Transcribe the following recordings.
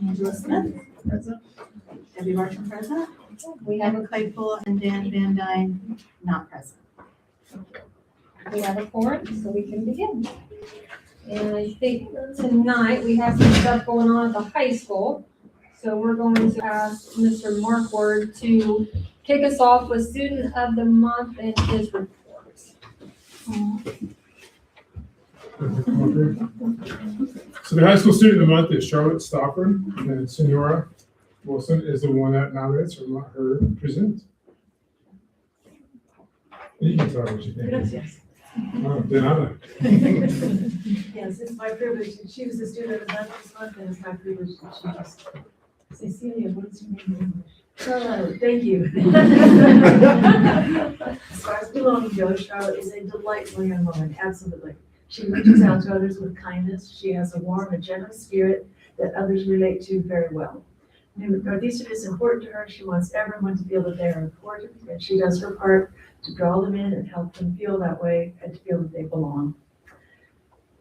Angela Smith. Present. Debbie Martin present. We have Kevin Claypool and Dan Van Dyne not present. a forum, so we can begin. And I think tonight we have some stuff going on at the high school. So we're going to ask Mr. Mark Ward to kick us off with Student of the Month and his report. So the high school student of the month is Charlotte Stockford, and Senora Wilson is the one that nominates or let her present. You can tell her what you think. Yes. Oh, de nada. Yes, it's my privilege. She was a student of the month this month, and it's my privilege that she just. Cecilia, what is your name in English? Charlotte, thank you. As far as belonging goes, Charlotte is a delightful young woman, absolutely. She reaches out to others with kindness. She has a warm and generous spirit that others relate to very well. Northeastern is important to her. She wants everyone to feel that they are important, and she does her part to draw them in and help them feel that way and to feel that they belong.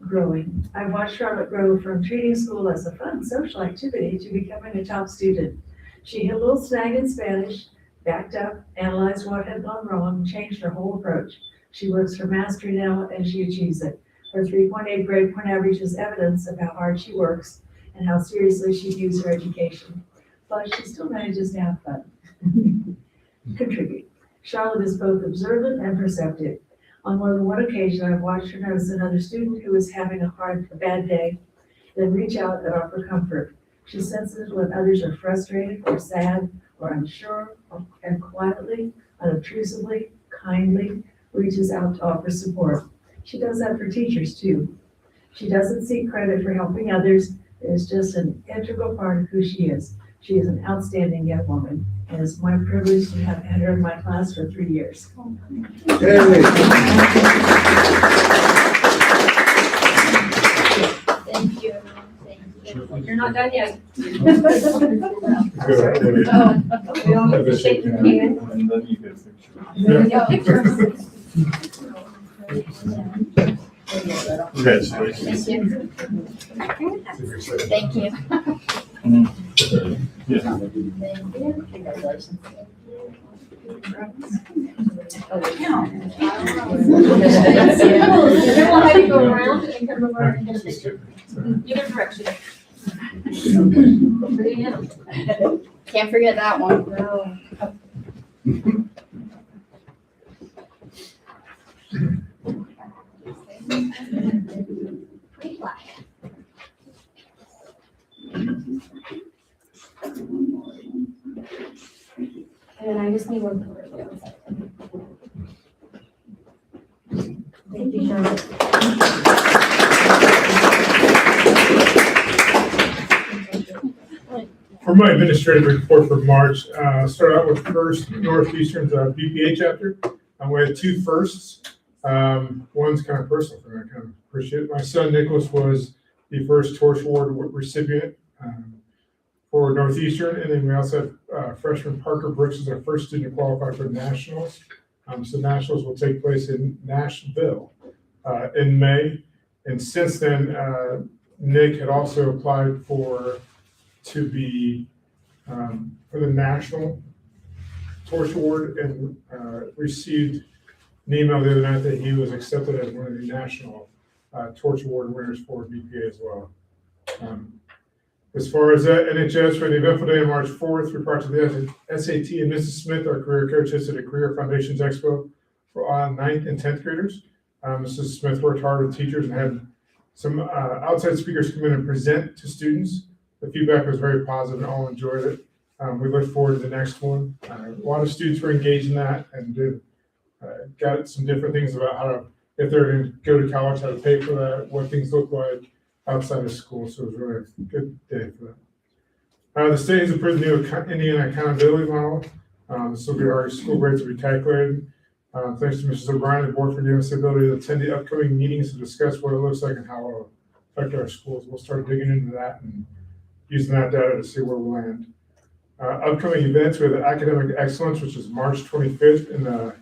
Growing. I watched Charlotte grow from treating school as a fun social activity to becoming a top student. She hit a little snag in Spanish, backed up, analyzed what had gone wrong, and changed her whole approach. She works for mastery now, and she achieves it. Her 3.8 grade point average is evidence of how hard she works and how seriously she views her education. But she still manages to have fun. Contribute. Charlotte is both observant and perceptive. On more than one occasion, I've watched her notice another student who is having a bad day, then reach out and offer comfort. She senses when others are frustrated or sad or unsure, and quietly, unobtrusively, kindly reaches out to offer support. She does that for teachers too. She doesn't seek credit for helping others. It is just an integral part of who she is. She is an outstanding young woman, and it's my privilege to have had her in my class for 3 years. Thank you. You're not done yet. Shake your hand. And then you get There we go. Congratulations. Thank you. Yeah. Thank you. Congratulations. Then we'll have you go around and come over and get a picture. Either direction. Can't forget that one. No. And I just need one more. Thank you, Charlotte. For my administrative report for March, start out with first Northeastern's BPA chapter. We had 2 firsts. One's kind of personal for me. I kind of appreciate it. My son Nicholas was the first Torch Award recipient for Northeastern, and then we also have freshman Parker Brooks is our first student to qualify for nationals. So nationals will take place in Nashville in May, and since then, Nick had also applied to be for the National Torch Award and received an email the other night that he was accepted as one of the National Torch Award winners for BPA as well. As far as NHS, for the eventful day on March 4th, we brought to the SAT and Mrs. Smith, our career coach, hosted a Career Foundations Expo for 9th and 10th graders. Mrs. Smith worked hard with teachers and had some outside speakers come in and present to students. The feedback was very positive and all enjoyed it. We look forward to the next one. A lot of students were engaged in that and got some different things about how to, if they're going to go to college, how to pay for that, what things look like outside of school. So it was really a good day for them. The state has approved the new Indiana accountability model. This will be our school grades will be calculated. Thanks to Mrs. O'Brien and the board for giving us the ability to attend the upcoming meetings to discuss what it looks like and how it will affect our schools. We'll start digging into that and using that data to see where we land. Upcoming events, we have the Academic Excellence, which is March 25th in the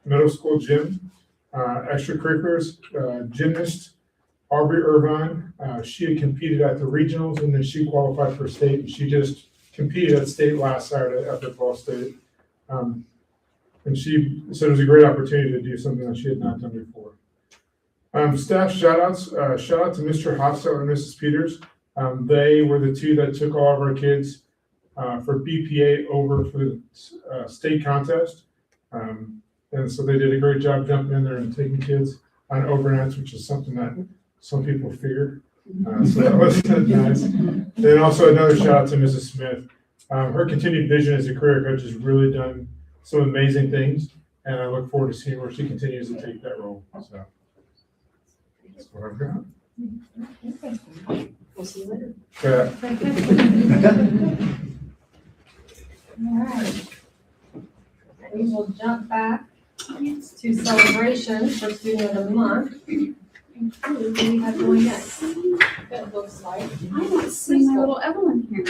middle school gym. Extracurriculars, gymnast, Aubrey Irvine. She had competed at the regionals and then she qualified for state, and she just competed at state last Saturday at Ball State. And she said it was a great opportunity to do something that she had not done before. Staff shout outs, shout out to Mr. Hofstadter and Mrs. Peters. They were the two that took all of our kids for BPA over for the state contest. And so they did a great job jumping in there and taking kids on overnights, which is something that some people fear. So that was nice. Then also another shout out to Mrs. Smith. Her continued vision as a career coach has really done some amazing things, and I look forward to seeing where she continues to take that role. So that's what I've got. We'll see you later. Yeah. All right. We will jump back to celebrations for Student of the Month. What do we have going next? That looks like. I want to see my little Evelyn here.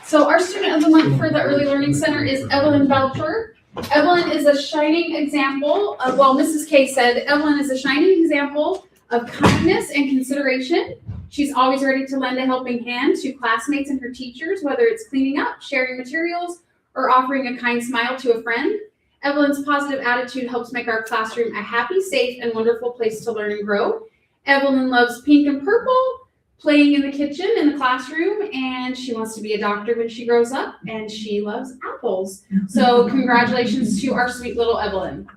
So our student of the month for the Early Learning Center is Evelyn Belcher. Evelyn is a shining example of, well, Mrs. K said, Evelyn is a shining example of kindness and consideration. She's always ready to lend a helping hand to classmates and her teachers, whether it's cleaning up, sharing materials, or offering a kind smile to a friend. Evelyn's positive attitude helps make our classroom a happy, safe, and wonderful place to learn and grow. Evelyn loves pink and purple, playing in the kitchen, in the classroom, and she wants to be a doctor when she grows up, and she loves apples. So congratulations to our sweet little Evelyn.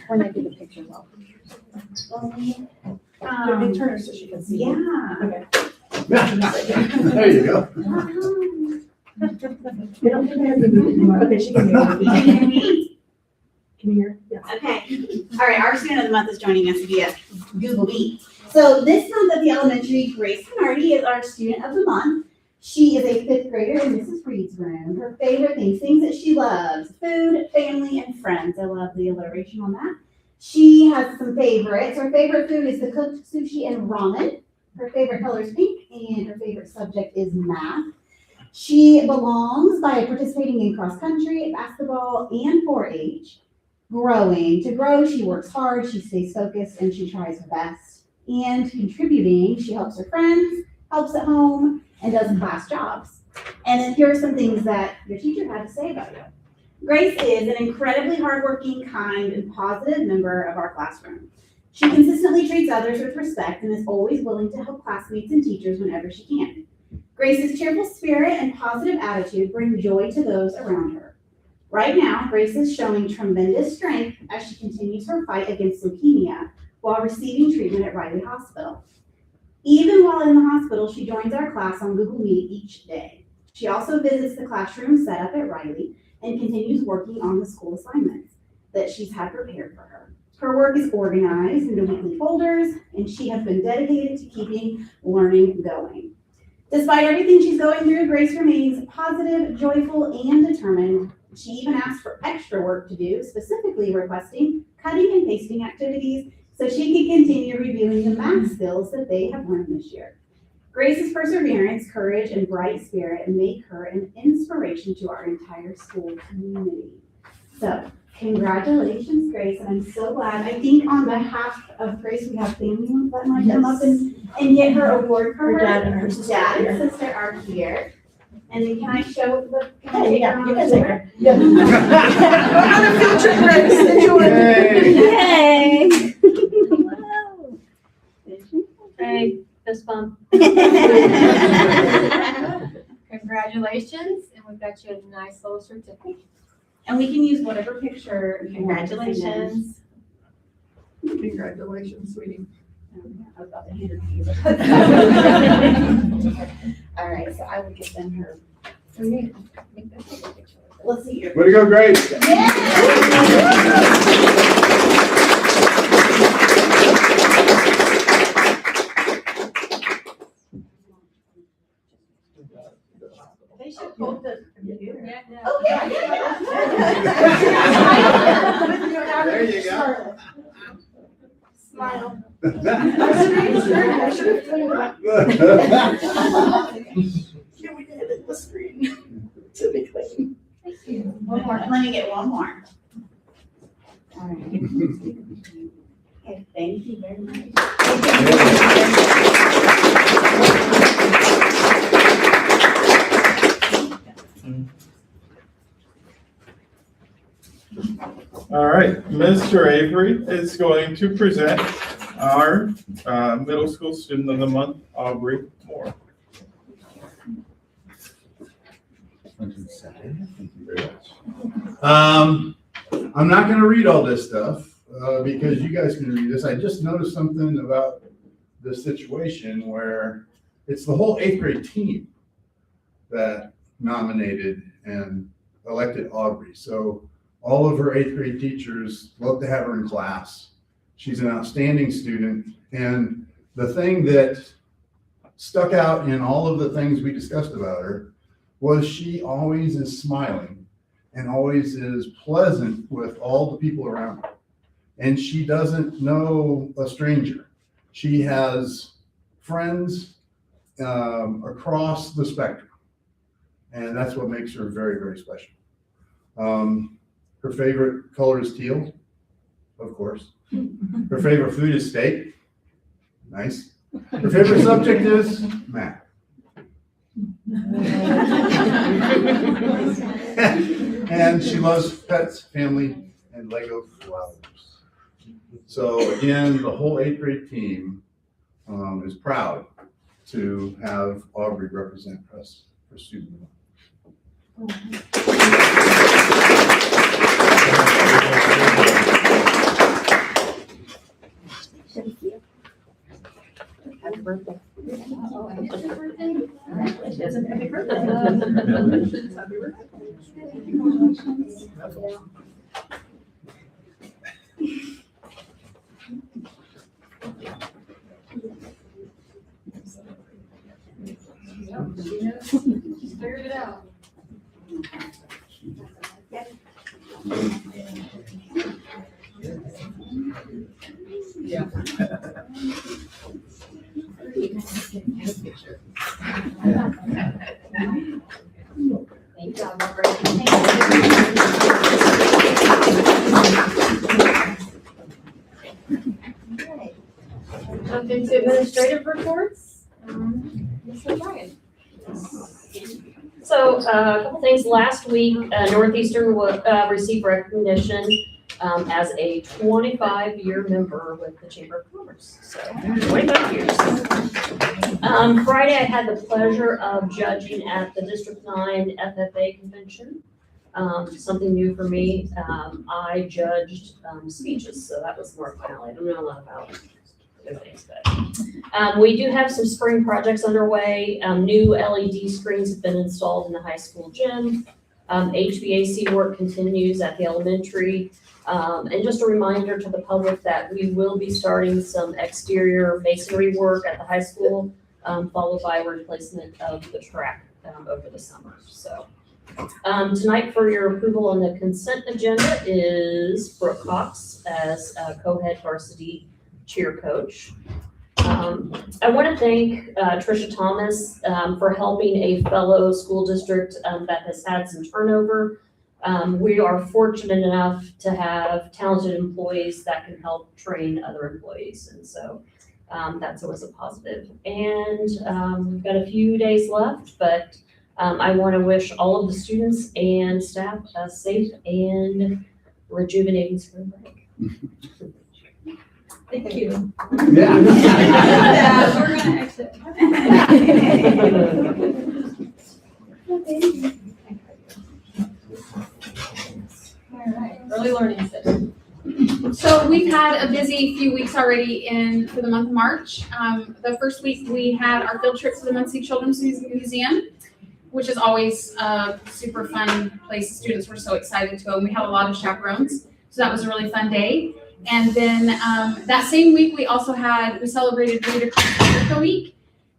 When I do the pictures, I'll. Turn her so she can see. Yeah. There you go. They don't compare you. Okay, she can hear me. Can you hear me? Can you hear? Yes. Okay. All right, our student of the month is joining us via Google Meet. So this month at the elementary, Grace Canardi is our student of the month. She is a fifth grader in Mrs. Reed's room. Her favorite things that she loves, food, family, and friends. I love the alliteration on that. She has some favorites. Her favorite food is the cooked sushi and ramen. Her favorite color is pink, and her favorite subject is math. She belongs by participating in cross country, basketball, and 4-H. Growing. To grow, she works hard, she stays focused, and she tries her best. And contributing, she helps her friends, helps at home, and does class jobs. And then here are some things that your teacher had to say about you. Grace is an incredibly hardworking, kind, and positive member of our classroom. She consistently treats others with respect and is always willing to help classmates and teachers whenever she can. Grace's cheerful spirit and positive attitude bring joy to those around her. Right now, Grace is showing tremendous strength as she continues her fight against leukemia while receiving treatment at Riley Hospital. Even while in the hospital, she joins our class on Google Meet each day. She also visits the classroom set up at Riley and continues working on the school assignments that she's had prepared for her. Her work is organized into weekly folders, and she has been dedicated to keeping learning going. Despite everything she's going through, Grace remains positive, joyful, and determined. She even asked for extra work to do, specifically requesting cutting and pasting activities so she can continue reviewing the math skills that they have learned this year. Grace's perseverance, courage, and bright spirit make her an inspiration to our entire school community. So, congratulations, Grace, and I'm so glad. I think on behalf of Grace, we have family that might come up and get her award for her. Her dad and her sister. Dad and sister are here. And then can I show the? Can I take her on You the can take tour? her. Yeah. We're on a field trip, Grace. Enjoy. Yay! Hey, fist bump. Congratulations, and we've got you a nice little certificate. And we can use whatever picture. Congratulations. Congratulations, sweetie. I was about to hand it to you. All right, so I will give them her. Let's see your. Way to go, Grace. They should hold the computer. Yeah. Oh, yeah. There you go. Smile. Yeah, we did it, the screen, to be clean. One more, let me get one more. All right. Okay, thank you very much. All right, Mr. Avery is going to present our middle school student of the month, Aubrey Moore. Thank you very much. I'm not gonna read all this stuff, because you guys can read this. I just noticed something about this situation where it's the whole 8th grade team that nominated and elected Aubrey. So all of her 8th grade teachers love to have her in class. She's an outstanding student. And the thing that stuck out in all of the things we discussed about her was she always is smiling and always is pleasant with all the people around her. And she doesn't know a stranger. She has friends across the spectrum. And that's what makes her very, very special. Her favorite color is teal, of course. Her favorite food is steak. Nice. Her favorite subject is math. And she loves pets, family, and Lego flowers. So again, the whole 8th grade team is proud to have Aubrey represent us for student. Happy birthday. She's figured it out. Thank you. Jump into administrative reports. Mr. Brian. So a couple things. Last week, Northeastern received recognition as a 25-year member with the Chamber of Commerce. So 25 years. Friday, I had the pleasure of judging at the District 9 FFA convention. Something new for me. I judged speeches, so that was more fun. I don't know a lot about things, but we do have some spring projects underway. New LED screens have been installed in the high school gym. HVAC work continues at the elementary. And just a reminder to the public that we will be starting some exterior masonry work at the high school, followed by replacement of the track over the summer. So tonight for your approval on the consent agenda is Brooke Cox as co-head varsity cheer coach. I want to thank Trisha Thomas for helping a fellow school district that has had some turnover. We are fortunate enough to have talented employees that can help train other employees, and so that's always a positive. And we've got a few days left, but I want to wish all of the students and staff a safe and rejuvenating spring break. Thank you. Yeah. We're gonna exit. All right, early learning session. So we've had a busy few weeks already for the month of March. The first week we had our field trip to the Muncie Children's Museum, which is always a super fun place. Students were so excited to go, and we had a lot of chaperones. So that was a really fun day. And then that same week we also we celebrated Read Across America Week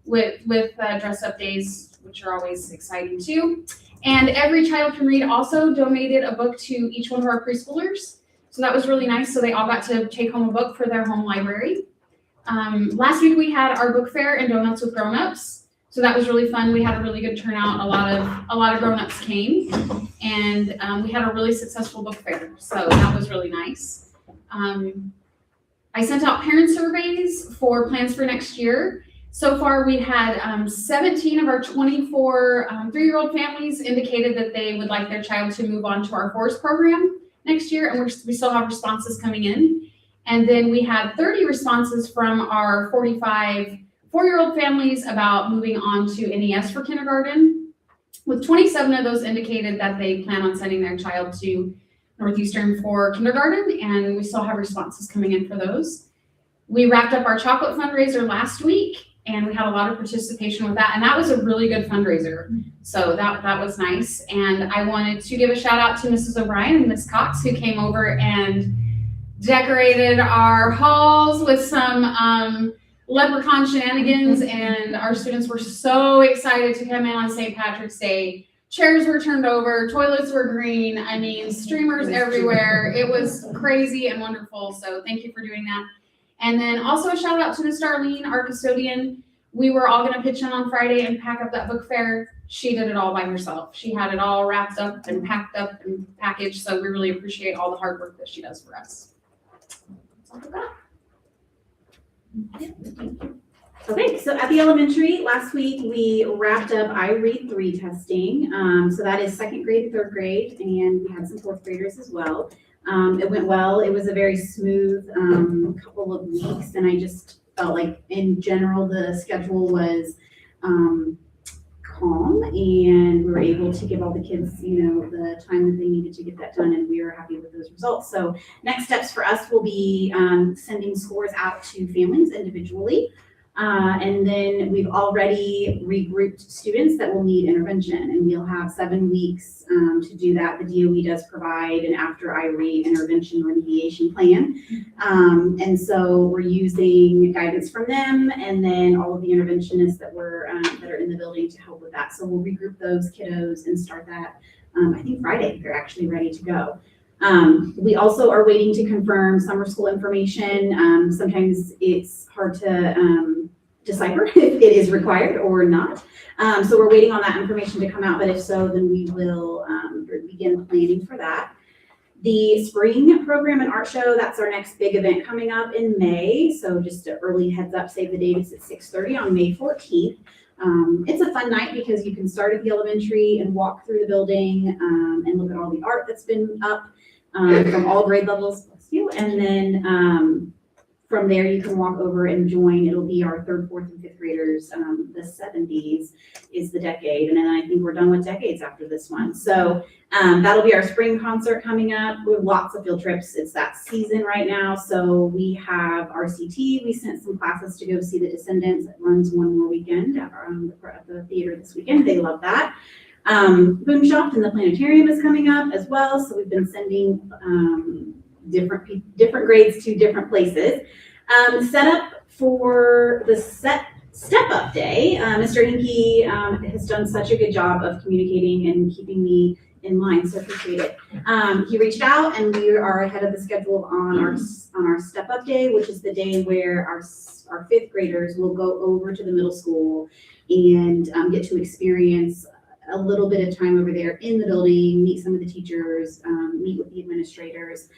with dress up days, which are always exciting too. And Every Child Can Read also donated a book to each one of our preschoolers. So that was really nice. So they all got to take home a book for their home library. Last week we had our book fair and donuts with grown-ups. So that was really fun. We had a really good turnout. A lot of grown-ups came, and we had a really successful book fair. So that was really nice. I sent out parent surveys for plans for next year. So far, we had 17 of our 24 3-year-old families indicated that they would like their child to move on to our forest program next year, and we still have responses coming in. And then we had 30 responses from our 45 4-year-old families about moving on to NES for kindergarten, with 27 of those indicated that they plan on sending their child to Northeastern for kindergarten, and we still have responses coming in for those. We wrapped up our chocolate fundraiser last week, and we had a lot of participation with that, and that was a really good fundraiser. So that was nice. And I wanted to give a shout out to Mrs. O'Brien and Miss Cox, who came over and decorated our halls with some leprechaun shenanigans, and our students were so excited to come in on St. Patrick's Day. Chairs were turned over, toilets were green, I mean, streamers everywhere. It was crazy and wonderful, so thank you for doing that. And then also a shout out to Miss Darlene, our custodian. We were all gonna pitch in on Friday and pack up that book fair. She did it all by herself. She had it all wrapped up and packed up and packaged, so we really appreciate all the hard work that she does for us. That's all I've got. Okay, so at the elementary, last week we wrapped up I Read 3 testing. So that is 2nd grade, 3rd grade, and we had some 4th graders as well. It went well. It was a very smooth couple of weeks, and I just felt like in general the schedule was calm, and we were able to give all the kids, the time that they needed to get that done, and we were happy with those results. So next steps for us will be sending scores out to families individually. And then we've already regrouped students that will need intervention, and we'll have 7 weeks to do that. The DOE does provide an after I Read intervention remediation plan. And so we're using guidance from them, and then all of the interventionists that are in the building to help with that. So we'll regroup those kiddos and start that, I think Friday. They're actually ready to go. We also are waiting to confirm summer school information. Sometimes it's hard to decipher if it is required or not. So we're waiting on that information to come out, but if so, then we will begin planning for that. The spring program and art show, that's our next big event coming up in May. So just an early heads up, save the date, it's at 6:30 on May 14th. It's a fun night because you can start at the elementary and walk through the building and look at all the art that's been up from all grade levels, and then from there you can walk over and join. It'll be our 3rd, 4th, and 5th graders. The 70s is the decade, and then I think we're done with decades after this one. So that'll be our spring concert coming up. We have lots of field trips. It's that season right now. So we have RCT. We sent some classes to go see The Descendants. It runs one more weekend at the theater this weekend. They love that. Boomshoft and the planetarium is coming up as well. So we've been sending different grades to different places. Set up for the step up day. Mr. Hinkie has done such a good job of communicating and keeping me in line, so appreciate it. He reached out, and we are ahead of the schedule on our step up day, which is the day where our 5th graders will go over to the middle school and get to experience a little bit of time over there in the building, meet some of the teachers, meet with the administrators,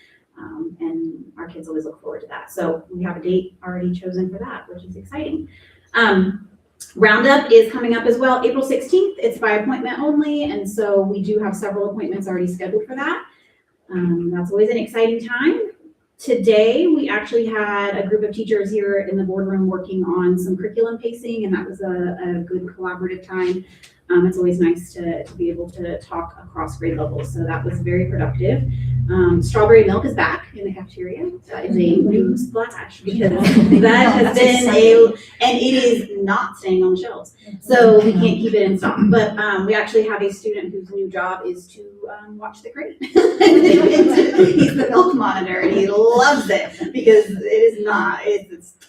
and our kids always look forward to that. So we have a date already chosen for that, which is exciting. Roundup is coming up as well, April 16th. It's by appointment only, and so we do have several appointments already scheduled for that. That's always an exciting time. Today, we actually had a group of teachers here in the boardroom working on some curriculum pacing, and that was a good collaborative time. It's always nice to be able to talk across grade levels, so that was very productive. Strawberry milk is back in the cafeteria. That is a new splash because that has been and it is not staying on the shelves, so we can't keep it in stock. But we actually have a student whose new job is to watch the crate. He's the milk monitor, and he loves it because it's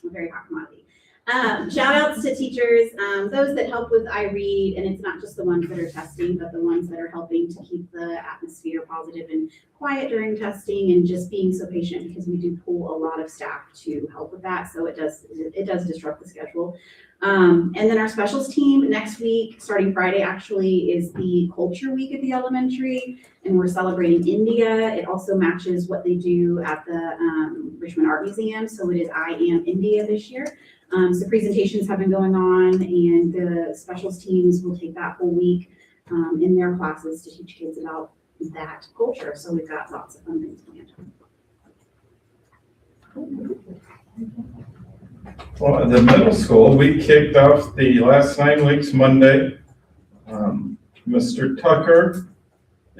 a very hot commodity. Shout outs to teachers, those that help with iRead, and it's not just the ones that are testing, but the ones that are helping to keep the atmosphere positive and quiet during testing and just being so patient because we do pull a lot of staff to help with that. So it does disrupt the schedule. And then our specials team next week, starting Friday actually, is the culture week at the elementary, and we're celebrating India. It also matches what they do at the Richmond Art Museum. So it is I Am India this year. So presentations have been going on, and the specials teams will take that whole week in their classes to teach kids about that culture. So we've got lots of fun things planned. Well, at the middle school, we kicked off the last 9 weeks Monday. Mr. Tucker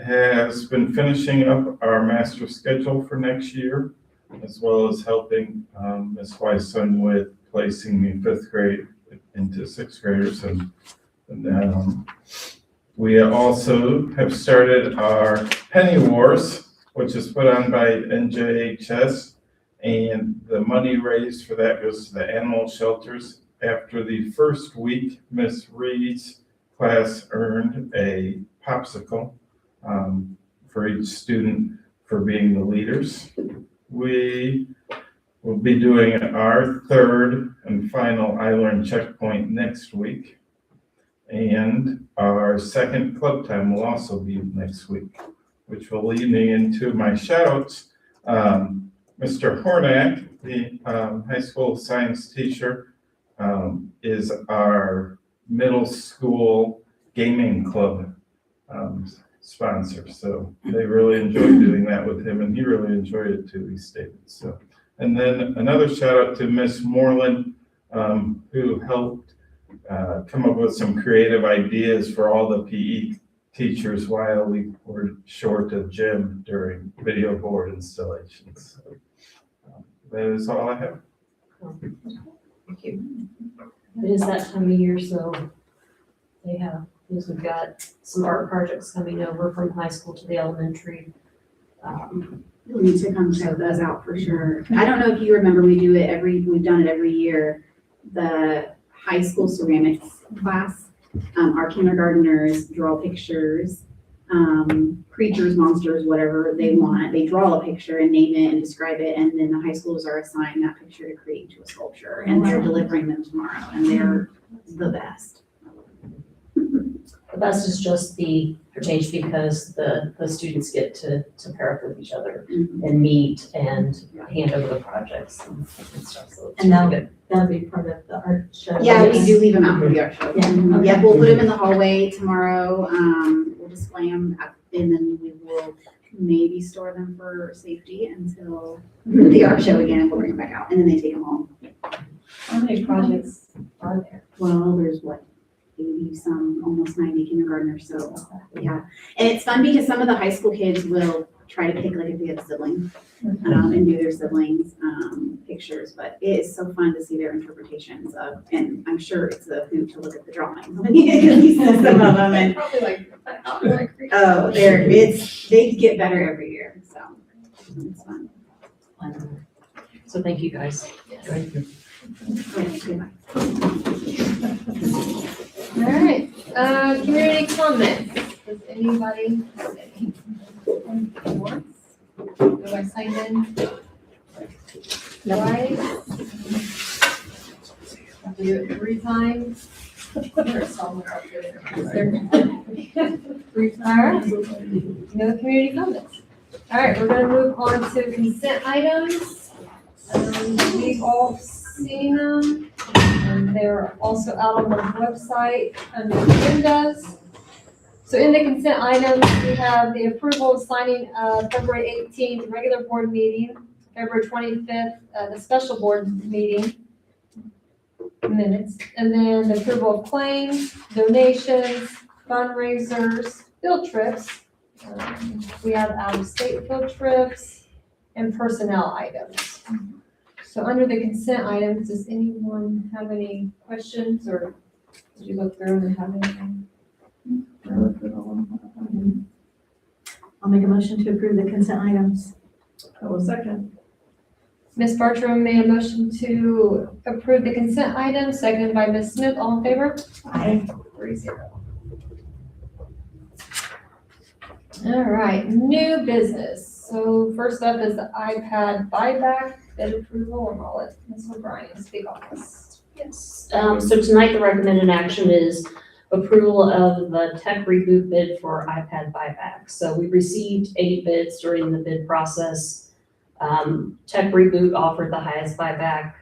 has been finishing up our master schedule for next year, as well as helping Ms. Wyson with placing the 5th grade into 6th graders. And we also have started our Penny Wars, which is put on by NJHS. And the money raised for that goes to the animal shelters. After the first week, Miss Reed's class earned a popsicle for each student for being the leaders. We will be doing our 3rd and final I Learn checkpoint next week. And our 2nd club time will also be next week, which will lead me into my shout-outs. Mr. Hornak, the high school science teacher, is our middle school gaming club sponsor. So they really enjoyed doing that with him, and he really enjoyed it too, he stated. So, and then another shout out to Miss Moreland, who helped come up with some creative ideas for all the PE teachers while we were short of gym during video board installations. So, that is all I have. Thank you. It is that time of year, so they have, because we've got some art projects coming over from high school to the elementary. You'll need to come check those out for sure. I don't know if you remember, we've done it every year. The high school ceramics class, our kindergartners draw pictures, creatures, monsters, whatever they want. They draw a picture and name it and describe it, and then the high schools are assigned that picture to create into a sculpture, and they're delivering them tomorrow, and they're the best. The best is just the change because the students get to pair up with each other and meet and hand over the projects and stuff. So it's And now- really good. That'll be part of the art show. Yeah, we do leave them out for the art show. Yeah, okay. Yeah, we'll put them in the hallway tomorrow. We'll display them, and then we will maybe store them for safety until the art show again, and we'll bring them back out, and then they take them home. How many projects are there? Well, there's what, 80 some, almost 90 kindergartners, so yeah. And it's fun because some of the high school kids will try to pick, like if they have siblings, and do their siblings' pictures, but it is so fun to see their interpretations of, and I'm sure it's a hoot to look at the drawings when you see some of them, and Probably like, oh, they get better every year, so it's fun. So thank you guys. Thank you. Okay, goodbye. all right, community comments. Does anybody have any? Do I sign in? Twice? Have to do it 3 times? There's someone up there. Is there- 3 times? No community comments. All right, we're gonna move on to consent items. We've all seen them, and they're also out on the website under agendas. So in the consent items, we have the approval of signing February 18th regular board meeting, February 25th, the special board meeting minutes, and then the approval of claims, donations, fundraisers, field trips. We have out-of-state field trips and personnel items. So under the consent items, does anyone have any questions, or did you look through and have anything? I'll make a motion to approve the consent items. I will second. Ms. Bartram made a motion to approve the consent item, seconded by Ms. Smith. All in favor? Aye. 3-0. All right, new business. So first up is the iPad buyback bid approval, and I'll let Ms. O'Brien speak on this. Yes. So tonight, the recommended action is approval of the tech reboot bid for iPad buyback. So we received 8 bids during the bid process. Tech reboot offered the highest buyback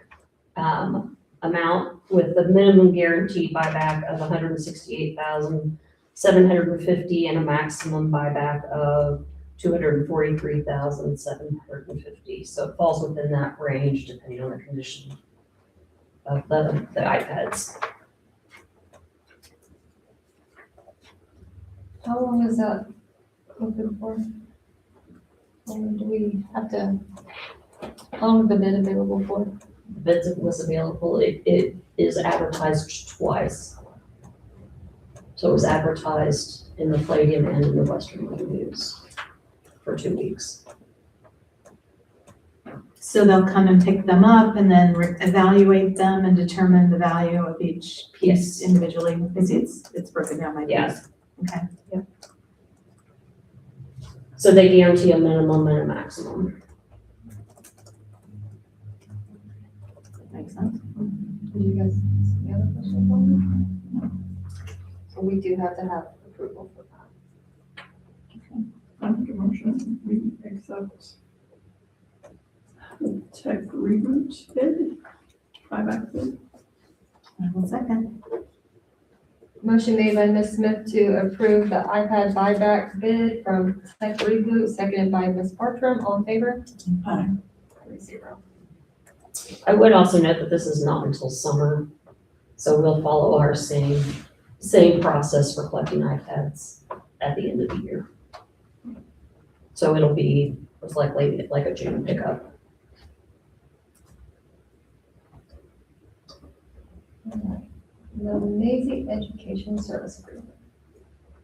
amount with the minimum guaranteed buyback of $168,750 and a maximum buyback of $243,750. So it falls within that range depending on the condition of the iPads. How long is that open for? How long do we have to, how long is the bid available for? The bids was available, it is advertised twice. So it was advertised in the Palladium and in the Western News for 2 weeks. So they'll come and pick them up and then evaluate them and determine the value of each piece Yes. individually. Because it's broken down by Yeah. piece. Okay. So they guarantee a minimum and a maximum. Makes sense. Do you guys, any other questions on that? So we do have to have approval for that. I make a motion, we accept the tech reboot bid, buyback bid. I will second. Motion made by Ms. Smith to approve the iPad buyback bid from Tech Reboot, seconded by Ms. Bartram. All in favor? Aye. 3-0. I would also note that this is not until summer, so we'll follow our same process for collecting iPads at the end of the year. So it'll be most likely like a June pickup. The Maisie Education Service Agreement.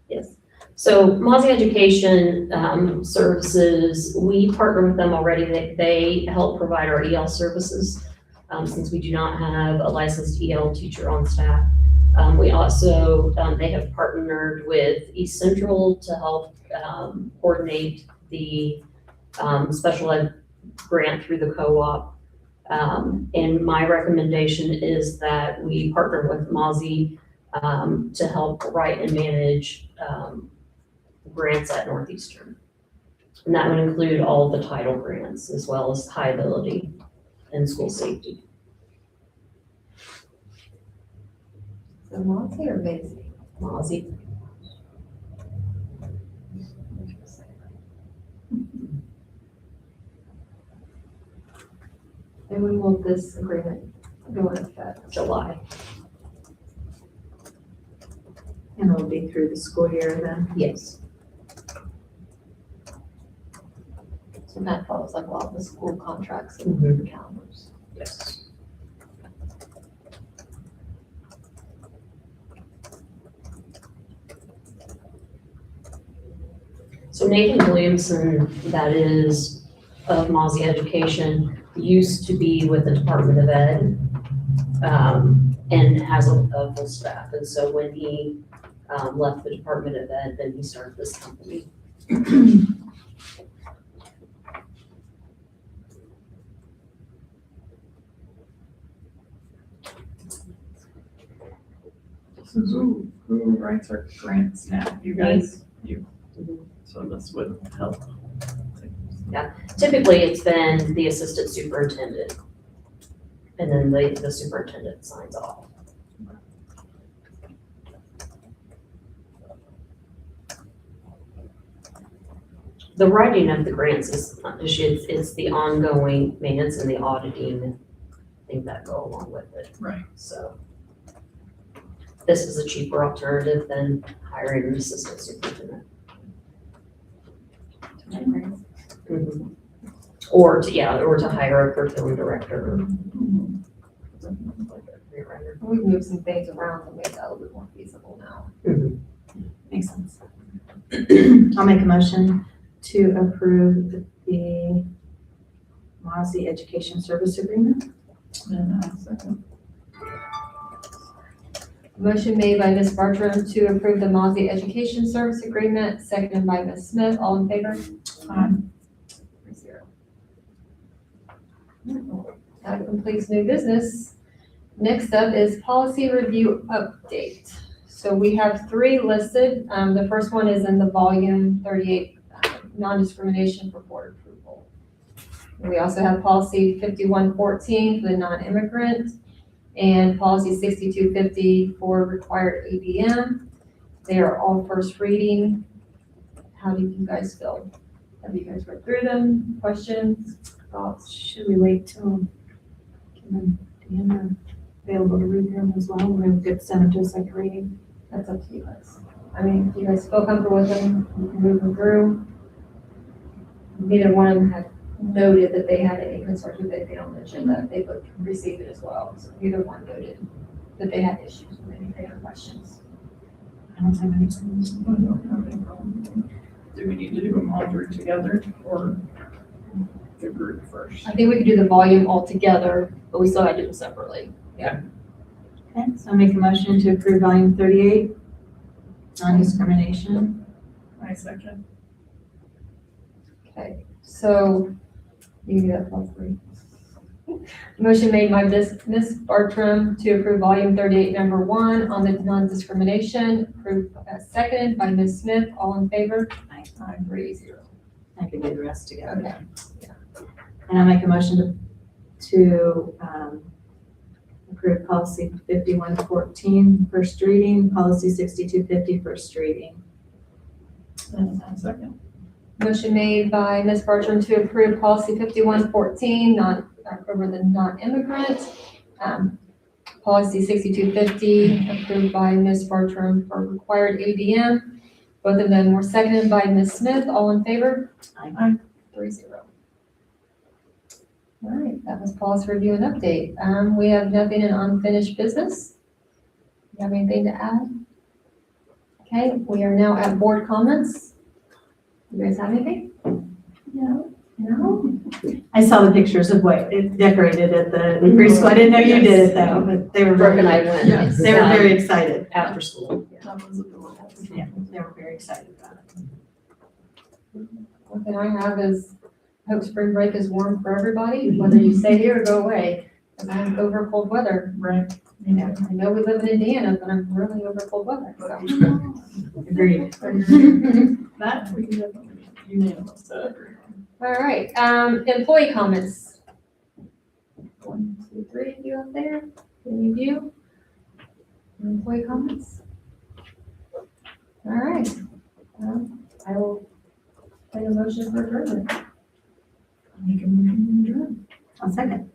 Yes. So Mozzie Education Services, we partner with them already. They help provide our EL services since we do not have a licensed EL teacher on staff. We also, they have partnered with East Central to help coordinate the special ed grant through the co-op. And my recommendation is that we partner with Mozzie to help write and manage grants at Northeastern. And that would include all the title grants as well as high ability and school safety. So Mozzie or Maisie? Mozzie. And when will this agreement go into effect? July. And it'll be through the school year then. Yes. So that follows like a lot of the school contracts Mhm. and calendars. Yes. So Nathan Williamson, that is of Mozzie Education, used to be with the Department of Ed and has a full staff. And so when he left the Department of Ed, then he started this company. So who writes our grants now? You guys? You. So this would help. Typically, it's been the assistant superintendent. And then the superintendent signs off. The writing of the grants is not just, it's the ongoing maintenance and the auditing and things that go along with it. Right. So this is a cheaper alternative than hiring an assistant superintendent. Mhm. Or to hire a curriculum director. We've moved some things around to make that a little bit more feasible now. Makes sense. I'll make a motion to approve the Mozzie Education Service Agreement. And second. Motion made by Ms. Bartram to approve the Mozzie Education Service Agreement, seconded by Ms. Smith. All in favor? Aye. 3-0. That completes new business. Next up is policy review update. So we have 3 listed. The first one is in the volume 38, non-discrimination for board approval. We also have policy 5114 for the non-immigrant and policy 6250 for required ABM. They are all first reading. How do you guys feel? Have you guys read through them? Questions, thoughts? Should we wait till Kim and Dan are available to read them as well? We're going to get sent to a second reading. That's up to you guys. I mean, if you guys feel comfortable with them, you can move them through. Neither one of them had noted that they had any concerns with it. They don't mention that they would receive it as well. So neither one noted that they had issues with anything or questions. I don't have any. I don't have any problem. Do we need to do them all 3 together or the group first? I think we could do the volume all together, but we still got to do them separately. Okay, so I make a motion to approve volume 38, non-discrimination. I second. Okay, so you can do that all 3. Motion made by Ms. Bartram to approve volume 38, number 1 on the non-discrimination, approved, seconded by Ms. Smith. All in favor? Aye. 3-0. I can do the rest together. Okay. And I make a motion to approve policy 5114, first reading, policy 6250, first reading. And I second. Motion made by Ms. Bartram to approve policy 5114, over the non-immigrant. Policy 6250, approved by Ms. Bartram for required ABM. Both of them were seconded by Ms. Smith. All in favor? Aye. 3-0. All right, that was policy review and update. We have nothing in unfinished business. You have anything to add? Okay, we are now at board comments. You guys have anything? No? No? I saw the pictures of what it decorated at the preschool. I didn't know you did it though, but they were Brooke and I very, went. Yes. they were very excited. After school. That was adorable. Yeah, they were very excited about it. One thing I have is, I hope spring break is warm for everybody, whether you stay here or go away. Because I'm over cold weather. Right. You know, I know we live in Indiana, but I'm really over cold weather, so. Agreed. That we can definitely unanimous agree on. All right, employee comments. 1, 2, 3 of you out there. Any of you? Employee comments? All right. I will take a motion for adjournment. Make a motion to adjourn. I'll second.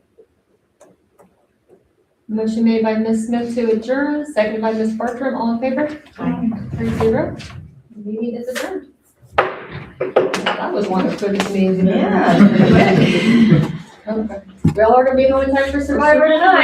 Motion made by Ms. Smith to adjourn, seconded by Ms. Bartram. All in favor? Aye. 3-0. Meeting is adjourned. That was one of the quickest meetings. Yeah. Okay. We all are gonna be going time for Survivor tonight.